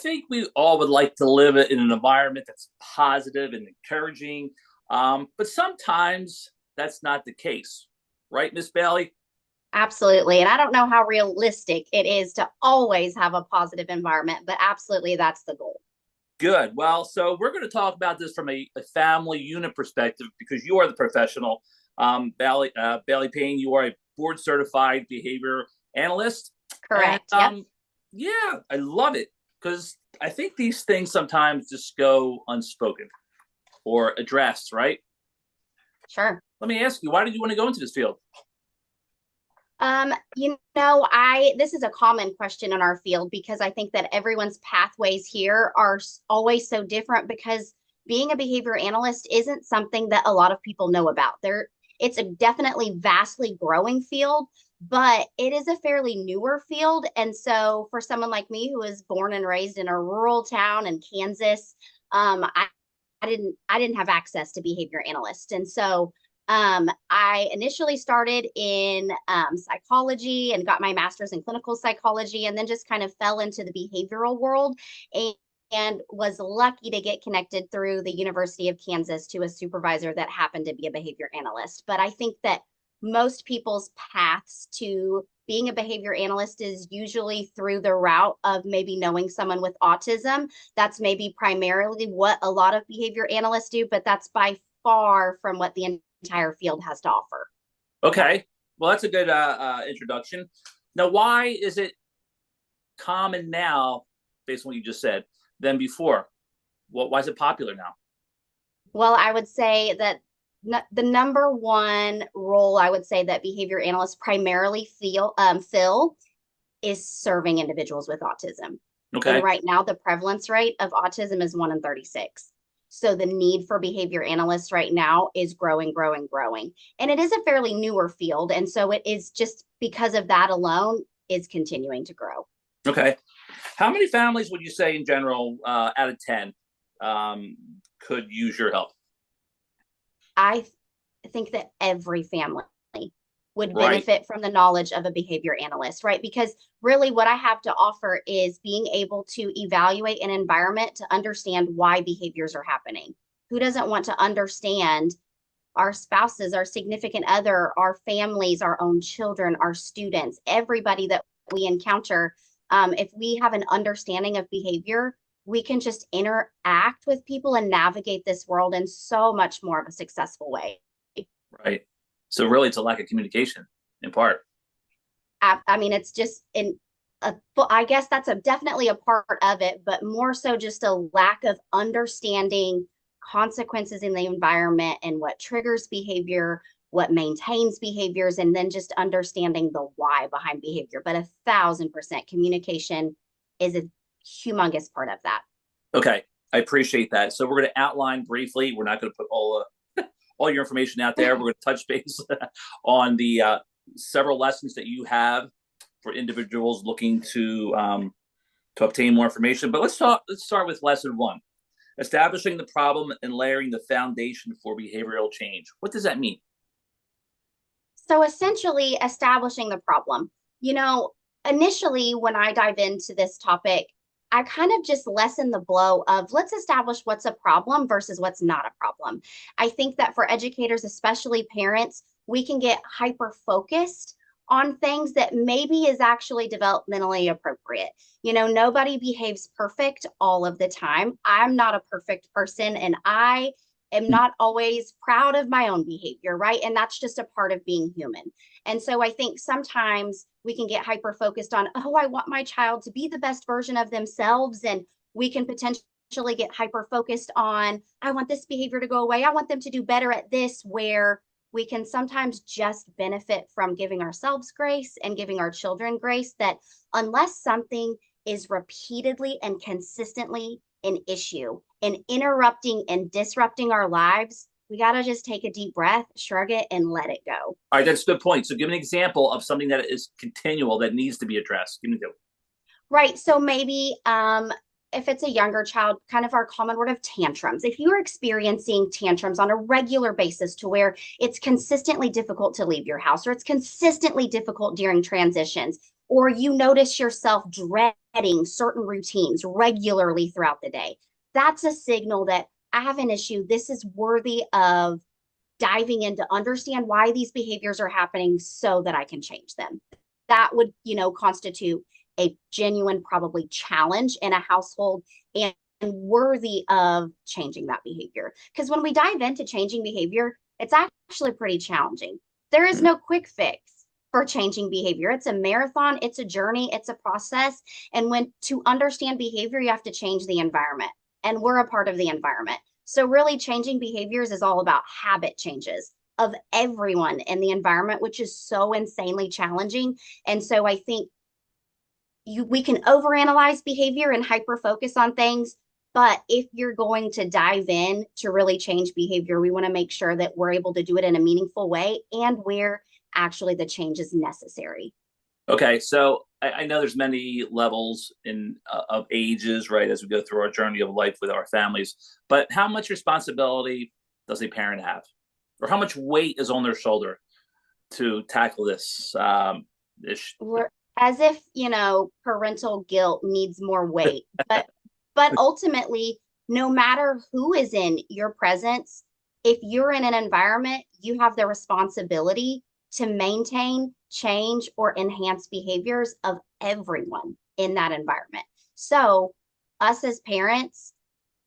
think we all would like to live in an environment that's positive and encouraging, but sometimes that's not the case, right, Miss Bailey? Absolutely. And I don't know how realistic it is to always have a positive environment, but absolutely that's the goal. Good. Well, so we're going to talk about this from a family unit perspective because you are the professional. Bailey Payne, you are a board certified behavior analyst. And Correct. Yep. yeah, I love it because I think these things sometimes just go unspoken or addressed, right? Sure. Let me ask you, why did you want to go into this field? This is a common question in our field because I think that everyone's pathways here are always so different because being a behavior analyst isn't something that a lot of people know about. It's a definitely vastly growing field, but it is a fairly newer field. And so for someone like me who was born and raised in a rural town in Kansas, I didn't have access to behavior analyst. And so I initially started in psychology and got my master's in clinical psychology, and then just kind of fell into the behavioral world and was lucky to get connected through the University of Kansas to a supervisor that happened to be a behavior analyst. But I think that most people's paths to being a behavior analyst is usually through the route of maybe knowing someone with autism. That's maybe primarily what a lot of behavior analysts do, but that's by far from what the entire field has to offer. Okay. Well, that's a good introduction. Now, why is it common now, based on what you just said, than before? Why is it popular now? Well, I would say that the number one role I would say that behavior analysts primarily fill is serving individuals with autism. And Okay. right now, the prevalence rate of autism is 1 in 36. So the need for behavior analysts right now is growing, growing, growing. And it is a fairly newer field. And so it is just because of that alone is continuing to grow. Okay. How many families would you say in general, out of 10, could use your help? I think that every family would Right. benefit from the knowledge of a behavior analyst, right? Because really what I have to offer is being able to evaluate an environment to understand why behaviors are happening. Who doesn't want to understand our spouses, our significant other, our families, our own children, our students, everybody that we encounter? If we have an understanding of behavior, we can just interact with people and navigate this world in so much more of a successful way. Right. So really, it's a lack of communication in part. I mean, it's just I guess that's definitely a part of it, but more so just a lack of understanding consequences in the environment and what triggers behavior, what maintains behaviors, and then just understanding the why behind behavior. But 1,000% communication is a humongous part of that. Okay. I appreciate that. So we're going to outline briefly. We're not going to put all your information out there. We're going to touch base on the several lessons that you have for individuals looking to obtain more information. But let's talk. Let's start with lesson one: establishing the problem and layering the foundation for behavioral change. What does that mean? So essentially, establishing the problem. You know, initially, when I dive into this topic, I kind of just lessen the blow of let's establish what's a problem versus what's not a problem. I think that for educators, especially parents, we can get hyper focused on things that maybe is actually developmentally appropriate. You know, nobody behaves perfect all of the time. I'm not a perfect person, and I am not always proud of my own behavior, right? And that's just a part of being human. And so I think sometimes we can get hyper focused on, oh, I want my child to be the best version of themselves. And we can potentially get hyper focused on, I want this behavior to go away. I want them to do better at this, where we can sometimes just benefit from giving ourselves grace and giving our children grace that unless something is repeatedly and consistently an issue and interrupting and disrupting our lives, we got to just take a deep breath, shrug it, and let it go. All right, that's a good point. So give an example of something that is continual that needs to be addressed. Give me the Right. So maybe if it's a younger child, kind of our common word of tantrums. If you're experiencing tantrums on a regular basis to where it's consistently difficult to leave your house or it's consistently difficult during transitions, or you notice yourself dreading certain routines regularly throughout the day, that's a signal that I have an issue. This is worthy of diving in to understand why these behaviors are happening so that I can change them. That would, constitute a genuine, probably challenge in a household and worthy of changing that behavior. Because when we dive into changing behavior, it's actually pretty challenging. There is no quick fix for changing behavior. It's a marathon, it's a journey, it's a process. And when to understand behavior, you have to change the environment. And we're a part of the environment. So really changing behaviors is all about habit changes of everyone in the environment, which is so insanely challenging. And so I think we can overanalyze behavior and hyper focus on things. But if you're going to dive in to really change behavior, we want to make sure that we're able to do it in a meaningful way and where actually the change is necessary. Okay, so I know there's many levels of ages, right, as we go through our journey of life with our families. But how much responsibility does a parent have, or how much weight is on their shoulder to tackle this? As if parental guilt needs more weight, but ultimately, no matter who is in your presence, if you're in an environment, you have the responsibility to maintain, change, or enhance behaviors of everyone in that environment. So, us as parents,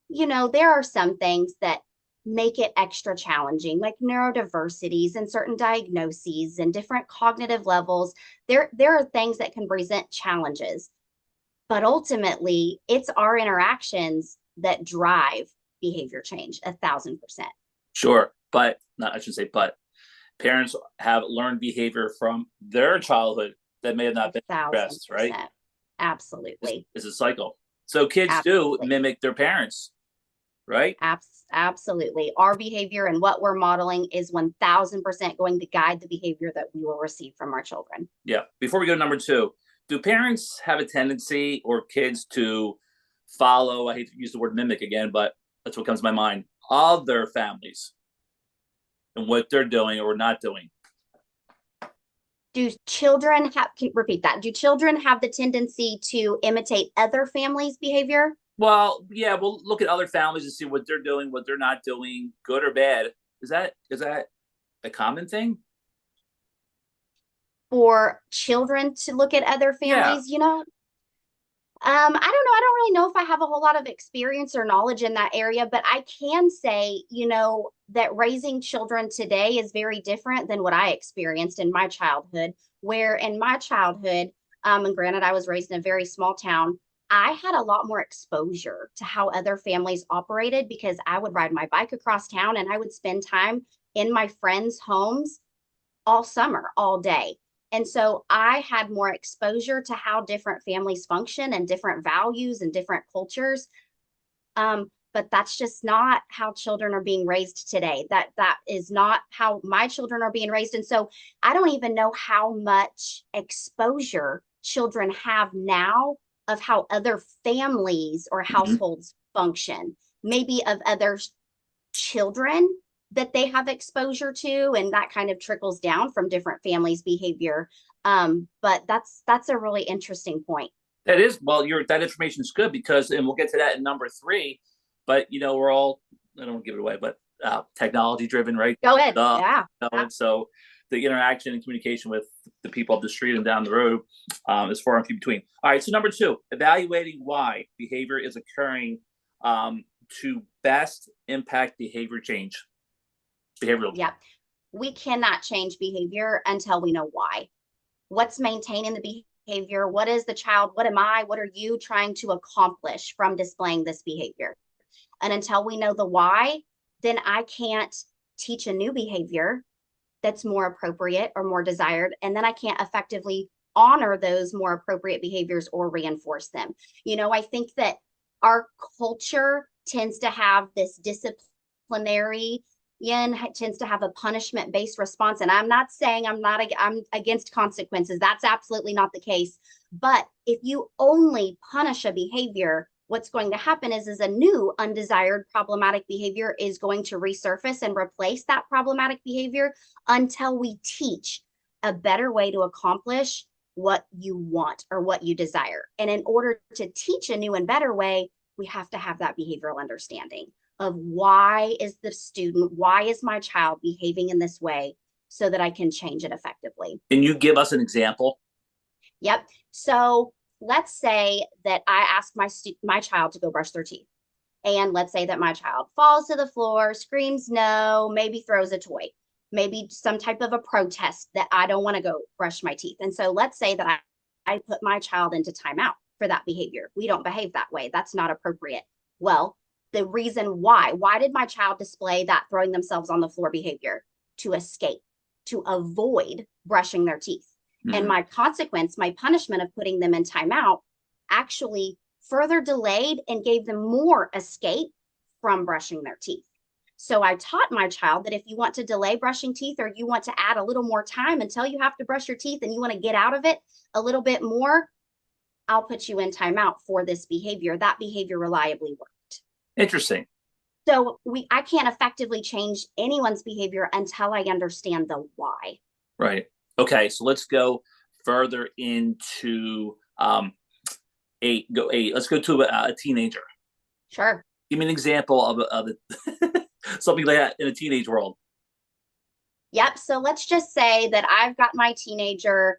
there are some things that make it extra challenging, like neurodiversities and certain diagnoses and different cognitive levels. There are things that can present challenges, but ultimately, it's our interactions that drive behavior change 1,000%. Sure, but I should say, but parents have learned behavior from their childhood that may have not been addressed, right? Absolutely. It's a cycle. So kids do mimic their parents, right? Absolutely. Our behavior and what we're modeling is 1,000% going to guide the behavior that we will receive from our children. Yeah. Before we go to number 2, do parents have a tendency or kids to follow, I hate to use the word mimic again, but that's what comes to my mind, other families and what they're doing or not doing? Do children repeat that? Do children have the tendency to imitate other families' behavior? Well, yeah, we'll look at other families and see what they're doing, what they're not doing, good or bad. Is that a common thing? For children to look at other families, I don't know. I don't really know if I have a whole lot of experience or knowledge in that area, but I can say, that raising children today is very different than what I experienced in my childhood, where in my childhood, and granted, I was raised in a very small town, I had a lot more exposure to how other families operated because I would ride my bike across town and I would spend time in my friends' homes all summer, all day. And so I had more exposure to how different families function and different values and different cultures. But that's just not how children are being raised today. That is not how my children are being raised. And so I don't even know how much exposure children have now of how other families or households function, maybe of other children that they have exposure to, and that kind of trickles down from different families' behavior. But that's a really interesting point. That is, well, that information is good because, and we'll get to that in number 3, but we're all, I don't want to give it away, but technology driven, right? Go ahead. Yeah. So the interaction and communication with the people up the street and down the road is far and few between. All right, so number 2, evaluating why behavior is occurring to best impact behavior change. Behavioral. Yeah. We cannot change behavior until we know why. What's maintaining the behavior? What is the child? What am I? What are you trying to accomplish from displaying this behavior? And until we know the why, then I can't teach a new behavior that's more appropriate or more desired. And then I can't effectively honor those more appropriate behaviors or reinforce them. I think that our culture tends to have this disciplinary tends to have a punishment-based response. And I'm not saying I'm against consequences. That's absolutely not the case. But if you only punish a behavior, what's going to happen is a new undesired problematic behavior is going to resurface and replace that problematic behavior until we teach a better way to accomplish what you want or what you desire. And in order to teach a new and better way, we have to have that behavioral understanding of why is my child behaving in this way so that I can change it effectively. Can you give us an example? Yep. So let's say that I ask my child to go brush their teeth. And let's say that my child falls to the floor, screams no, maybe throws a toy, maybe some type of a protest that I don't want to go brush my teeth. And so let's say that I put my child into timeout for that behavior. We don't behave that way. That's not appropriate. Well, the reason why did my child display that throwing themselves on the floor behavior? To escape, to avoid brushing their teeth. Mm-hmm. And my consequence, my punishment of putting them in timeout actually further delayed and gave them more escape from brushing their teeth. So I taught my child that if you want to delay brushing teeth, or you want to add a little more time until you have to brush your teeth and you want to get out of it a little bit more, I'll put you in timeout for this behavior. That behavior reliably worked. Interesting. So I can't effectively change anyone's behavior until I understand the why. Right. Okay. So let's go further into let's go to a teenager. Sure. Give me an example of something like that in a teenage world. Yep. So let's just say that I've got my teenager.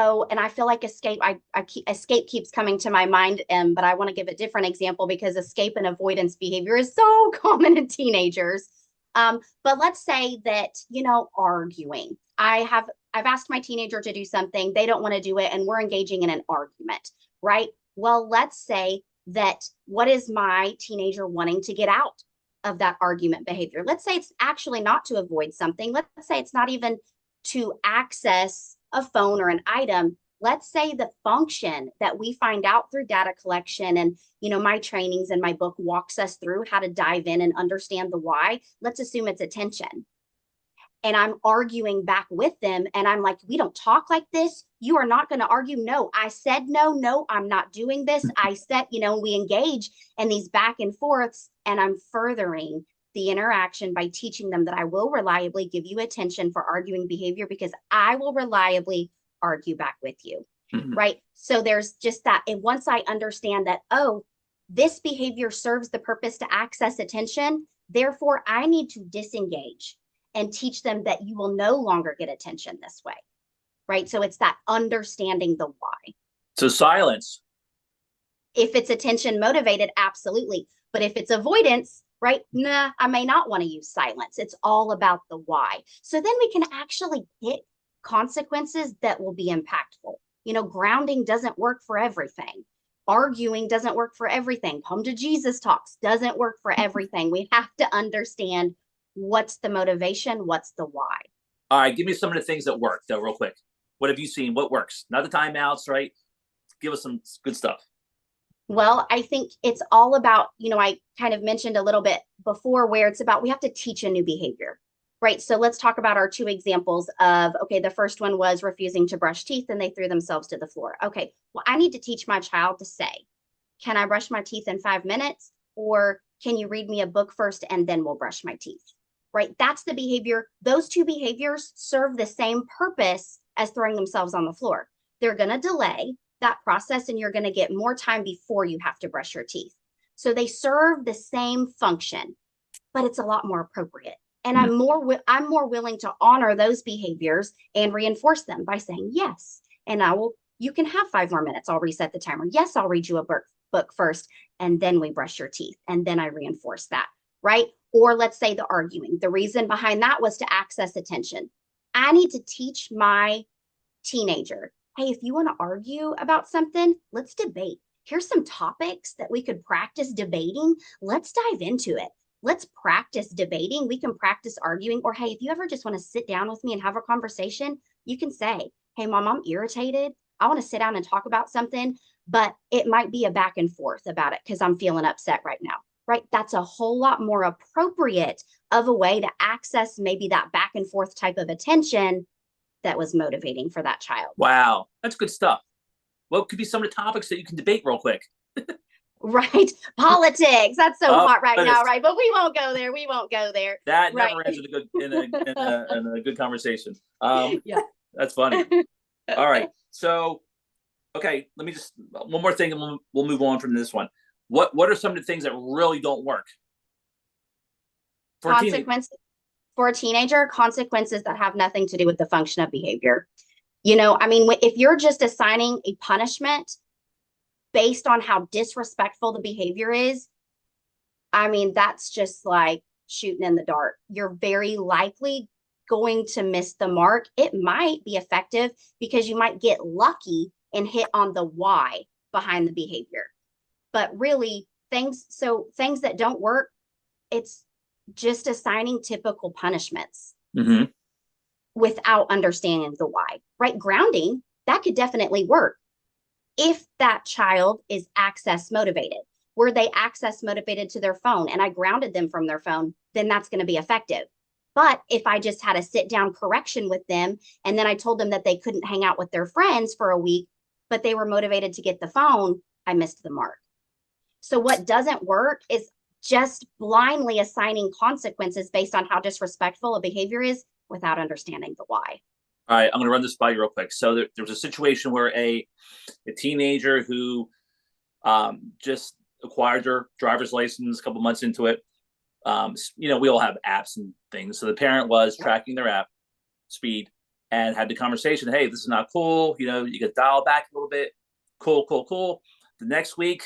And I feel like escape keeps coming to my mind, but I want to give a different example because escape and avoidance behavior is so common in teenagers. But let's say that, arguing. I've asked my teenager to do something, they don't want to do it, and we're engaging in an argument, right? Well, let's say that what is my teenager wanting to get out of that argument behavior? Let's say it's actually not to avoid something. Let's say it's not even to access a phone or an item. Let's say the function that we find out through data collection and, my trainings and my book walks us through how to dive in and understand the why. Let's assume it's attention. And I'm arguing back with them. And I'm like, we don't talk like this. You are not going to argue. No, I said no, I'm not doing this. I said, we engage in these back and forths, and I'm furthering the interaction by teaching them that I will reliably give you attention for arguing behavior because I will reliably argue back with you. Mm-hmm. Right. So there's just that. And once I understand that, this behavior serves the purpose to access attention, therefore I need to disengage and teach them that you will no longer get attention this way. Right. So it's that understanding the why. So silence. If it's attention motivated, absolutely. But if it's avoidance, right? Nah, I may not want to use silence. It's all about the why. So then we can actually pick consequences that will be impactful. Grounding doesn't work for everything. Arguing doesn't work for everything. Come to Jesus talks doesn't work for everything. We have to understand what's the motivation, what's the why. All right, give me some of the things that work, though, real quick. What have you seen? What works? Not the timeouts, right? Give us some good stuff. Well, I think it's all about, I kind of mentioned a little bit before where it's about we have to teach a new behavior, right? So let's talk about our two examples of, the first one was refusing to brush teeth and they threw themselves to the floor. Okay, well, I need to teach my child to say, can I brush my teeth in 5 minutes? Or can you read me a book first and then we'll brush my teeth, right? That's the behavior. Those two behaviors serve the same purpose as throwing themselves on the floor. They're going to delay that process and you're going to get more time before you have to brush your teeth. So they serve the same function, but it's a lot more appropriate. And I'm more willing to honor those behaviors and reinforce them by saying, yes, and you can have 5 more minutes. I'll reset the timer. Yes, I'll read you a book first, and then we brush your teeth. And then I reinforce that, right? Or let's say the arguing. The reason behind that was to access attention. I need to teach my teenager, hey, if you want to argue about something, let's debate. Here's some topics that we could practice debating. Let's dive into it. Let's practice debating. We can practice arguing. Or, hey, if you ever just want to sit down with me and have a conversation, you can say, hey, Mom, I'm irritated. I want to sit down and talk about something, but it might be a back and forth about it because I'm feeling upset right now, right? That's a whole lot more appropriate of a way to access maybe that back and forth type of attention that was motivating for that child. Wow, that's good stuff. What could be some of the topics that you can debate real quick? Right. Politics. That's so hot right now, right? But we won't go there. That right. never ends in a good conversation. Yeah. That's funny. All right. So, okay, let me just one more thing, and we'll move on from this one. What are some of the things that really don't work for a teenager? Consequences for a teenager, consequences that have nothing to do with the function of behavior. You know, I mean, if you're just assigning a punishment based on how disrespectful the behavior is, I mean, that's just like shooting in the dark. You're very likely going to miss the mark. It might be effective because you might get lucky and hit on the why behind the behavior. But really, things that don't work, it's just assigning typical punishments Mm-hmm. without understanding the why, right? Grounding, that could definitely work if that child is access motivated. Were they access motivated to their phone and I grounded them from their phone, then that's going to be effective. But if I just had a sit down correction with them and then I told them that they couldn't hang out with their friends for a week, but they were motivated to get the phone, I missed the mark. So what doesn't work is just blindly assigning consequences based on how disrespectful a behavior is without understanding the why. All right, I'm going to run this by you real quick. So there was a situation where a teenager who just acquired their driver's license a couple months into it. We all have apps and things. So the parent was tracking their app speed and had the conversation. Hey, this is not cool. You could dial back a little bit. Cool. The next week,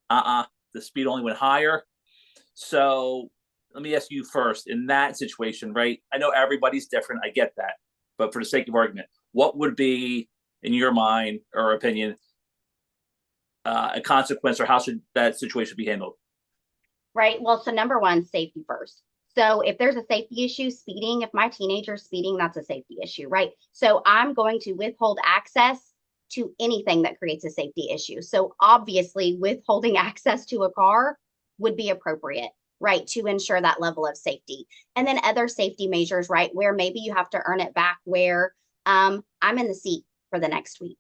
the speed only went higher. So let me ask you first, in that situation, right? I know everybody's different. I get that. But for the sake of argument, what would be, in your mind or opinion, a consequence, or how should that situation be handled? Right. Well, so number one, safety first. So if there's a safety issue, speeding, if my teenager's speeding, that's a safety issue, right? So I'm going to withhold access to anything that creates a safety issue. So obviously, withholding access to a car would be appropriate, right, to ensure that level of safety. And then other safety measures, right, where maybe you have to earn it back, where I'm in the seat for the next week.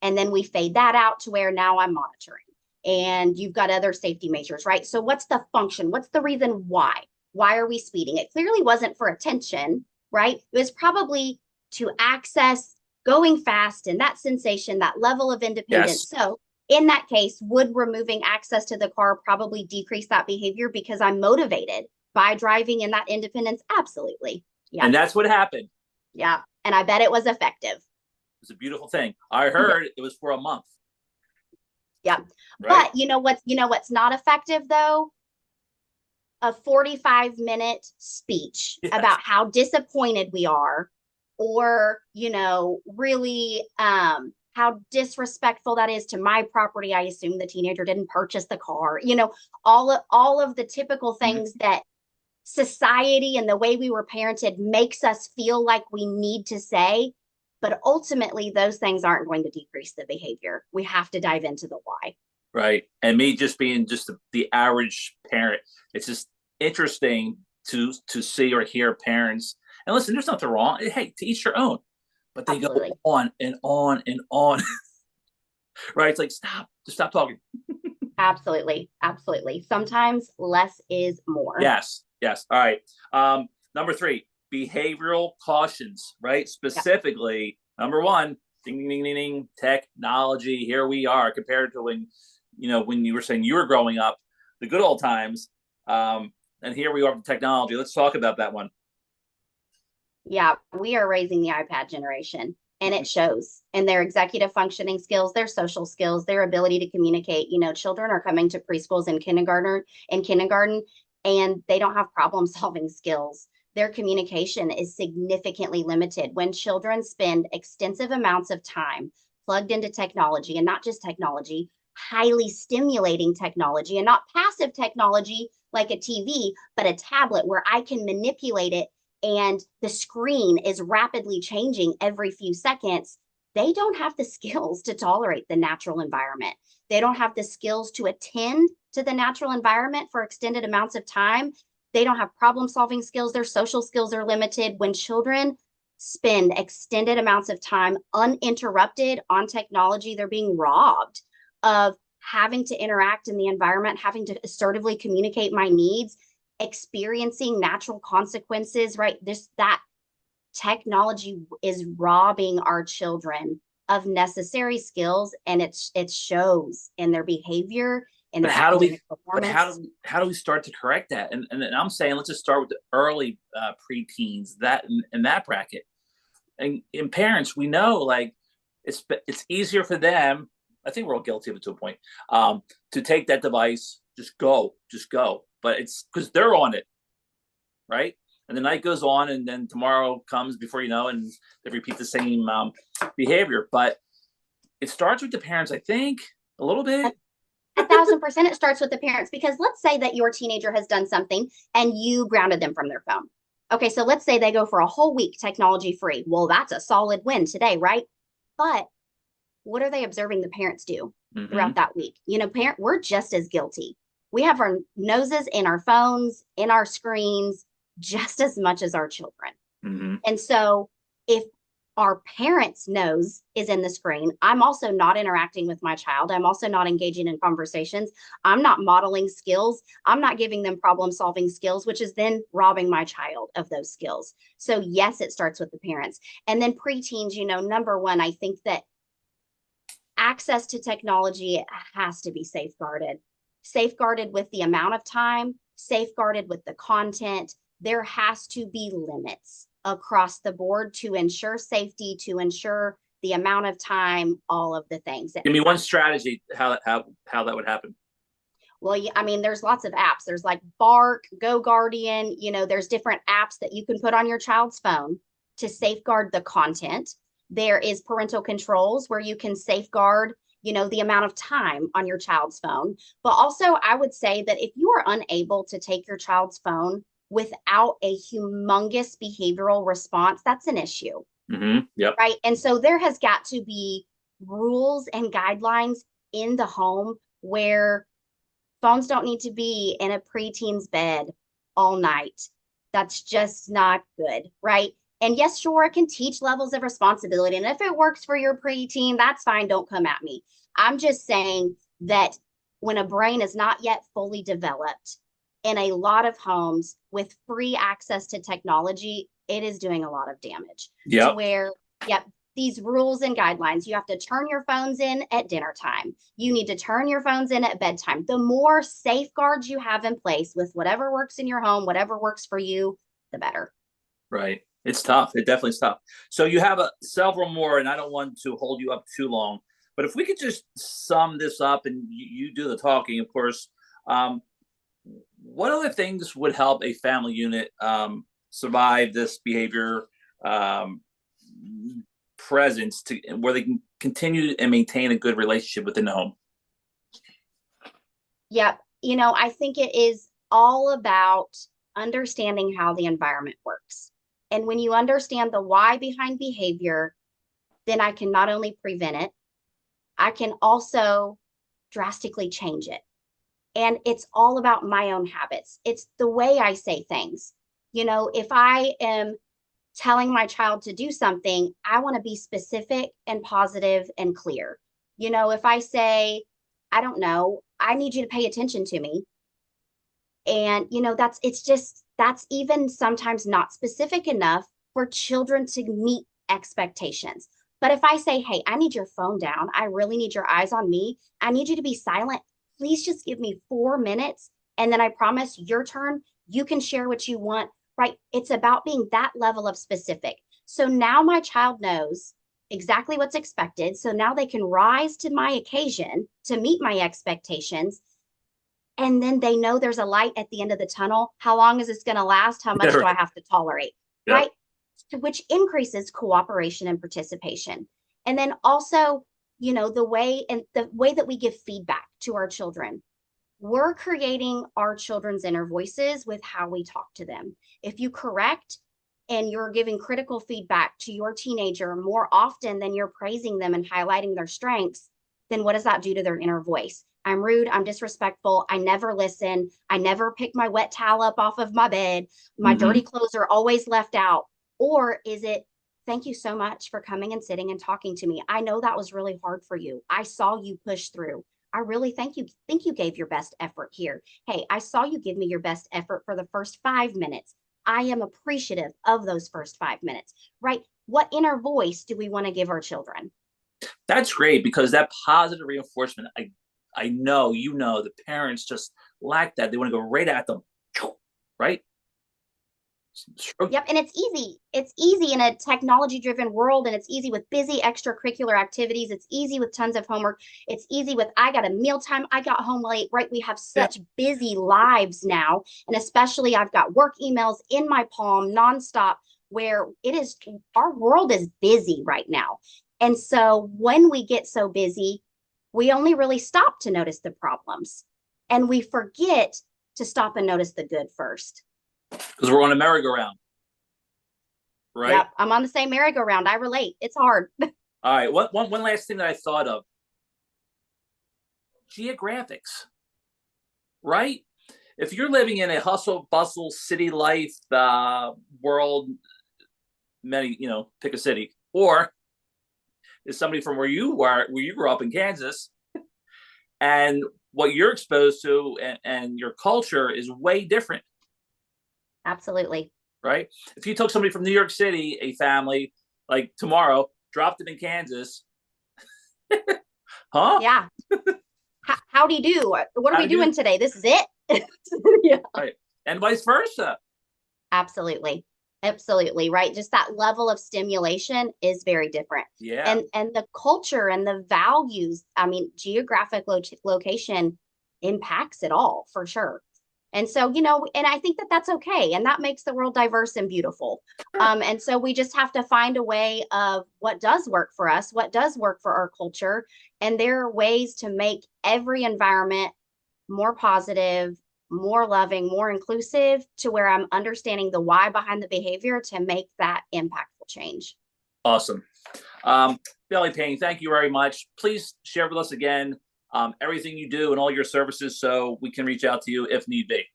And then we fade that out to where now I'm monitoring. And you've got other safety measures, right? So what's the function? What's the reason why? Why are we speeding? It clearly wasn't for attention, right? It was probably to access going fast and that sensation, that level of independence. Yes. So in that case, would removing access to the car probably decrease that behavior because I'm motivated by driving in that independence? Absolutely. Yeah. And that's what happened. Yeah. And I bet it was effective. It was a beautiful thing. I heard it was for a month. Yeah. Right? But you know what's not effective though? A 45-minute speech about how disappointed we are, or really how disrespectful that is to my property. I assume the teenager didn't purchase the car. All of the typical things that society and the way we were parented makes us feel like we need to say. But ultimately, those things aren't going to decrease the behavior. We have to dive into the why. Right. And me just being just the average parent, it's just interesting to see or hear parents. And listen, there's nothing wrong. Hey, to each your own. But they Absolutely. Go on and on and on. Right? It's like, just stop talking. Absolutely. Sometimes less is more. Yes. All right. Number 3. Behavioral cautions, right? Specifically, number 1, ding, ding, ding, ding, ding, technology. Here we are compared to when you were saying you were growing up, the good old times. And here we are with technology. Let's talk about that one. Yeah, we are raising the iPad generation, and it shows in their executive functioning skills, their social skills, their ability to communicate. Children are coming to preschools and kindergarten, and they don't have problem solving skills. Their communication is significantly limited when children spend extensive amounts of time plugged into technology, and not just technology, highly stimulating technology, and not passive technology like a TV, but a tablet where I can manipulate it and the screen is rapidly changing every few seconds. They don't have the skills to tolerate the natural environment. They don't have the skills to attend to the natural environment for extended amounts of time. They don't have problem solving skills. Their social skills are limited. When children spend extended amounts of time uninterrupted on technology, they're being robbed of having to interact in the environment, having to assertively communicate my needs, experiencing natural consequences, right? That technology is robbing our children of necessary skills, and it shows in their behavior, in But their how do we? academic But performance. how do we start to correct that? And I'm saying let's just start with the early preteens, that in that bracket. And in parents, we know like it's easier for them. I think we're all guilty of it to a point. To take that device, just go. But it's because they're on it, right? And the night goes on, and then tomorrow comes before you know, and they repeat the same behavior. But it starts with the parents, I think, a little bit. 1,000% it starts with the parents, because let's say that your teenager has done something and you grounded them from their phone. Okay, so let's say they go for a whole week technology free. Well, that's a solid win today, right? But what are they observing the parents do throughout that week? You know, we're just as guilty. We have our noses in our phones, in our screens, just as much as our children. Mm-hmm. And so if our parents' nose is in the screen, I'm also not interacting with my child. I'm also not engaging in conversations. I'm not modeling skills. I'm not giving them problem solving skills, which is then robbing my child of those skills. So yes, it starts with the parents. And then preteens, you know, number one, I think that access to technology has to be safeguarded with the amount of time, safeguarded with the content. There has to be limits across the board to ensure safety, to ensure the amount of time, all of the things. Give me one strategy how that would happen. Well, I mean, there's lots of apps. There's like Bark, Go Guardian, you know, there's different apps that you can put on your child's phone to safeguard the content. There is parental controls where you can safeguard, you know, the amount of time on your child's phone. But also, I would say that if you are unable to take your child's phone without a humongous behavioral response, that's an issue. Mm-hmm. Yep. Right. And so there has got to be rules and guidelines in the home where phones don't need to be in a preteen's bed all night. That's just not good. Right. And yes, sure, it can teach levels of responsibility. And if it works for your preteen, that's fine. Don't come at me. I'm just saying that when a brain is not yet fully developed, in a lot of homes with free access to technology, it is doing a lot of damage. Yep. To where, these rules and guidelines, you have to turn your phones in at dinner time. You need to turn your phones in at bedtime. The more safeguards you have in place with whatever works in your home, whatever works for you, the better. Right. It's tough. It definitely is tough. So you have several more, and I don't want to hold you up too long, but if we could just sum this up, and you do the talking, of course. What other things would help a family unit survive this behavior presence to where they can continue and maintain a good relationship within the home? Yep. You know, I think it is all about understanding how the environment works. And when you understand the why behind behavior, then I can not only prevent it, I can also drastically change it. And it's all about my own habits. It's the way I say things. You know, if I am telling my child to do something, I want to be specific and positive and clear. You know, if I say, I don't know, I need you to pay attention to me. And, you know, that's even sometimes not specific enough for children to meet expectations. But if I say, hey, I need your phone down, I really need your eyes on me, I need you to be silent, please just give me 4 minutes. And then I promise your turn, you can share what you want, right? It's about being that level of specific. So now my child knows exactly what's expected. So now they can rise to my occasion to meet my expectations. And then they know there's a light at the end of the tunnel. How long is this going to last? How much do I have to tolerate? Yep. Right? Which increases cooperation and participation. And then also, you know, the way that we give feedback to our children, we're creating our children's inner voices with how we talk to them. If you correct and you're giving critical feedback to your teenager more often than you're praising them and highlighting their strengths, then what does that do to their inner voice? I'm rude, I'm disrespectful, I never listen, I never pick my wet towel up off of my bed, my dirty clothes are always left out. Or is it, thank you so much for coming and sitting and talking to me. I know that was really hard for you. I saw you push through. I really think you gave your best effort here. Hey, I saw you give me your best effort for the first 5 minutes. I am appreciative of those first 5 minutes, right? What inner voice do we want to give our children? That's great because that positive reinforcement, I know, the parents just lack that. They want to go right at them, right? Yep. And it's easy. It's easy in a technology driven world, and it's easy with busy extracurricular activities. It's easy with tons of homework. It's easy with, I got a mealtime, I got home late, right? We have Yeah. such busy lives now. And especially, I've got work emails in my palm nonstop, where it is, our world is busy right now. And so when we get so busy, we only really stop to notice the problems, and we forget to stop and notice the good first. Because we're on a merry-go-round, right? Yep, I'm on the same merry-go-round. I relate. It's hard. All right. One last thing that I thought of: geographics, right? If you're living in a hustle bustle city life world, pick a city, or is somebody from where you grew up in Kansas, and what you're exposed to and your culture is way different. Absolutely. Right? If you took somebody from New York City, a family, like tomorrow, dropped them in Kansas, huh? Yeah. How do you do? What are we doing today? This is it. Yeah. Right. And vice versa. Absolutely. Absolutely. Right. Just that level of stimulation is very different. Yeah. And the culture and the values, I mean, geographic location impacts it all for sure. And so, and I think that that's okay. And that makes the world diverse and beautiful. Sure. And so we just have to find a way of what does work for us, what does work for our culture. And there are ways to make every environment more positive, more loving, more inclusive, to where I'm understanding the why behind the behavior to make that impactful change. Awesome. Bailey Payne, thank you very much. Please share with us again everything you do and all your services so we can reach out to you if need be.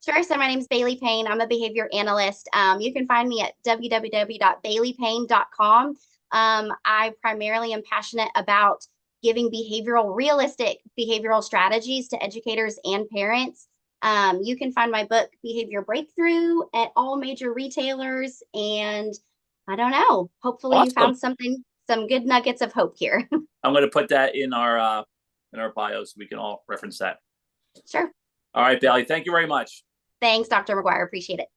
Sure. So my name is Bailey Payne. I'm a behavior analyst. You can find me at www.baileypayne.com. I primarily am passionate about giving realistic behavioral strategies to educators and parents. You can find my book, Behavior Breakthrough, at all major retailers. And I don't know, hopefully Awesome. You found some good nuggets of hope here. I'm going to put that in our bio so we can all reference that. Sure. All right, Bailey, thank you very much. Thanks, Dr. McGuire. Appreciate it.